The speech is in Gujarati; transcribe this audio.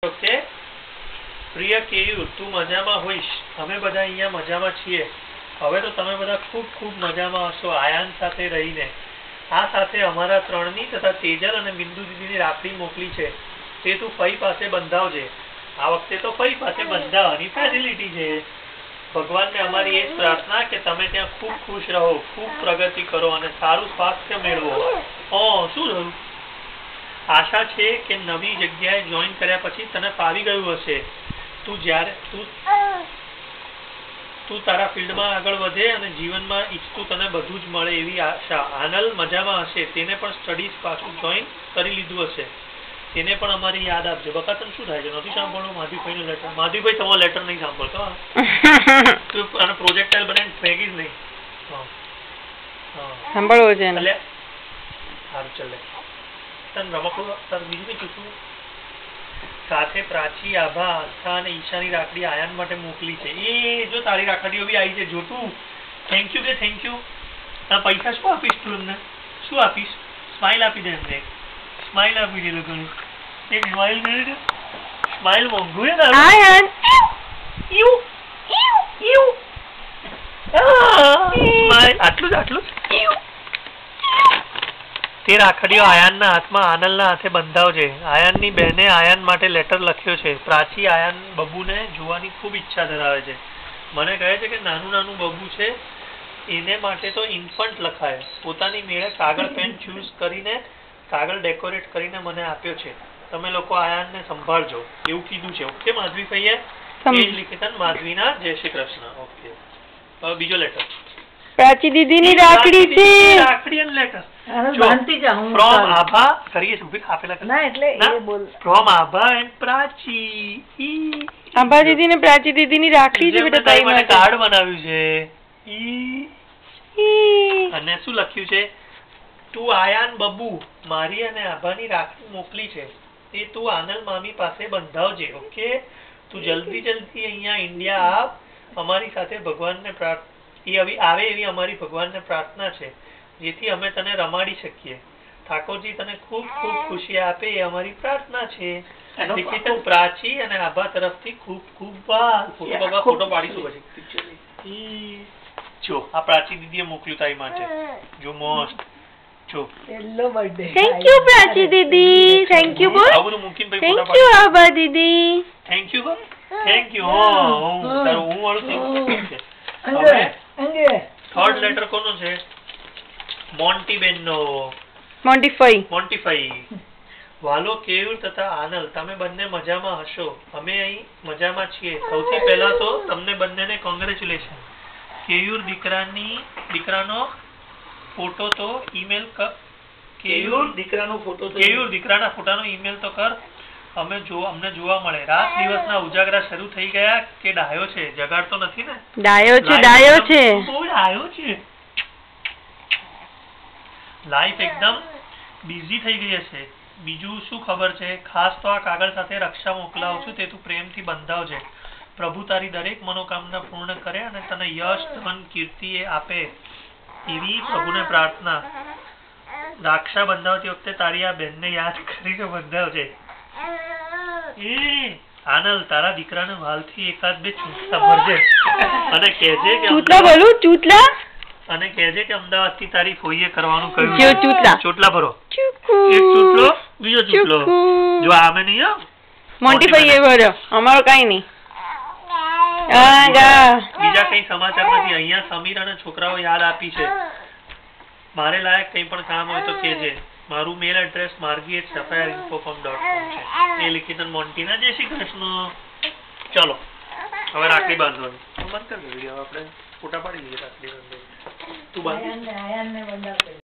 ઓકે પ્રિય કેયુ તું મજામાં હોઈશ અમે બધા અહીંયા મજામાં છીએ હવે તો તમે બધા ખૂબ ખૂબ મજામાં હશો આયાન સાથે રહીને આ સાથે અમારા ત્રણની તથા તેજલ અને બિંદુ દીદીની રાખડી મોકલી છે તે તું ફઈ પાસે બંધાવજે આ વખતે તો ફઈ પાસે બંધાવવાની ફેસિલિટી છે ભગવાનને અમારી એ જ પ્રાર્થના કે તમે ત્યાં ખૂબ ખુશ રહો ખૂબ પ્રગતિ કરો અને સારું સ્વાસ્થ્ય મેળવો શું થયું આશા છે કે નવી જગ્યાએ જોઈન કર્યા પછી તને ફાવી ગયું હશે તું જ્યારે તું તારા ફિલ્ડમાં આગળ વધે અને જીવનમાં ઈચ્છતું તને બધું જ મળે એવી આશા આનલ મજામાં હશે તેને પણ સ્ટડીઝ પાછું જોઈન કરી લીધું હશે તેને પણ અમારી યાદ આપજો બકા તને શું થાય છે નથી સાંભળવું માધુભાઈનો લેટર માધુભાઈ તમારો લેટર નહીં સાંભળતો અને પ્રોજેક્ટાઇલ બનાવીને ફેંકીશ નહીં સાંભળવો છે સારું ચાલે સાથે પ્રાચી આભા આસ્થા અને ઈશાની રાખડી આયાન માટે મોકલી છે એ જો તારી રાખડીઓ બી આવી છે જોતું થેન્ક યુ કે થેન્ક યુ પૈસા શું આપીશ તું એમને શું આપીશ સ્માઇલ આપી દે એમને સ્માઇલ આપી દે લોકોને એક સ્માઇલ કરી દે સ્માઇલ મોંઘું છે ને આયાન આટલું જ આટલું તે રાખડીઓ આયાનના હાથમાં આનલના હાથે બંધાવજે આયાનની બહેને આયાન માટે લેટર લખ્યો છે પ્રાચી આયાન બબુને જોવાની ખૂબ ઈચ્છા ધરાવે છે મને કહે છે કે નાનું નાનું બબુ છે એને માટે તો ઇન્ફન્ટ લખાય પોતાની મેળે કાગળ પેન ચૂઝ કરીને કાગળ ડેકોરેટ કરીને મને આપ્યો છે તમે લોકો આયાનને સંભાળજો એવું કીધું છે ઓકે માધવી ભાઈએ લિખિતન માધવીના જય શ્રી કૃષ્ણ ઓકે બીજો લેટર પ્રાચી દીદીની રાખડી છે રાખડી અને લેટર from Abha કરીએ છું ભી આપેલા ના એટલે એ બોલ from Abha and પ્રાચી આભા દીદી ને પ્રાચી દીદી ની રાખડી છે બેટા તારી માટે કાર્ડ બનાવ્યું છે અને શું લખ્યું છે તું આયાન બબુ મારી અને આભાની રાખડી મોકલી છે તે તું આનલ મામી પાસે બંધાવજે ઓકે તું જલ્દી જલ્દી અહીંયા ઇન્ડિયા આવ અમારી સાથે ભગવાનને આવે એવી અમારી ભગવાનને પ્રાર્થના છે જેથી અમે તને રમાડી શકીએ ઠાકોરજી તને ખૂબ ખૂબ ખુશી આપે એ અમારી પ્રાર્થના છે લિખિતન પ્રાચી અને આભા તરફથી ખૂબ ખૂબ ફોટો પાડીશું પછી જો આ પ્રાચી દીદીએ મોકલ્યું તારી માટે જો મસ્ત જો hello birthday thank you Prachi Didi thank you બોલ આવું મૂકીને ભાઈ photo thank you Abha Didi thank you તારું હું વાળું છે હવે થર્ડ લેટર કોનો છે મોન્ટી બેનનો મોન્ટીફાઈ વાલો કેયુર તથા આનલ તમે બંને મજામાં હશો અમે અહીં મજામાં છીએ સૌથી પહેલા તો તમને બંનેને કોંગ્રેચ્યુલેશન કેયુર દીકરાનો ફોટો તો ઈમેલ કર કેયુર દીકરાના ફોટાનો ઈમેલ તો કર અમને જોવા મળે રાત દિવસના ઉજાગરા શરૂ થઈ ગયા કે ડાયો છે જગાડતો નથી ને ડાયો છે લાઈફ એકદમ બિઝી થઈ ગઈ હશે બીજું શું ખબર છે ખાસ તો આ કાગળ સાથે રક્ષા મોકલાવું છું તે તું પ્રેમથી બંધાવજે પ્રભુ તારી દરેક મનોકામના પૂર્ણ કરે અને તને યશ ધન કીર્તિ આપે એવી પ્રભુને પ્રાર્થના રક્ષા બંધાવતી વખતે તારી આ બહેનને યાદ કરીને બંધાવજે આનલ તારા દીકરાને વાલથી એકાદ બે ચૂંટલા ભરજે અને કહેજે કે અને કહેજે કે અમદાવાદ થી તારી ફોઈએ કરવાનું કહ્યું ચોટલા ભરો એક ચોટલો બીજો ચોટલો જો આમે નહીં મોન્ટીફાઈ ભર્યો અમારો કઈ નહીં બીજા કઈ સમાચાર નથી અહીંયા સમીર અને છોકરાઓ યાદ આપી છે મારે લાયક કઈ પણ કામ હોય તો કહેજે મારું મેલ એડ્રેસ margi@sapphireinfocom.com છે એ લિખિતન મોન્ટીના જય શ્રી કૃષ્ણ ચલો હવે રાખડી બાંધવાની બંધ કરી દો વિડીયો આપણે ફોટા પાડી દઈએ રાખડી તું બાંધ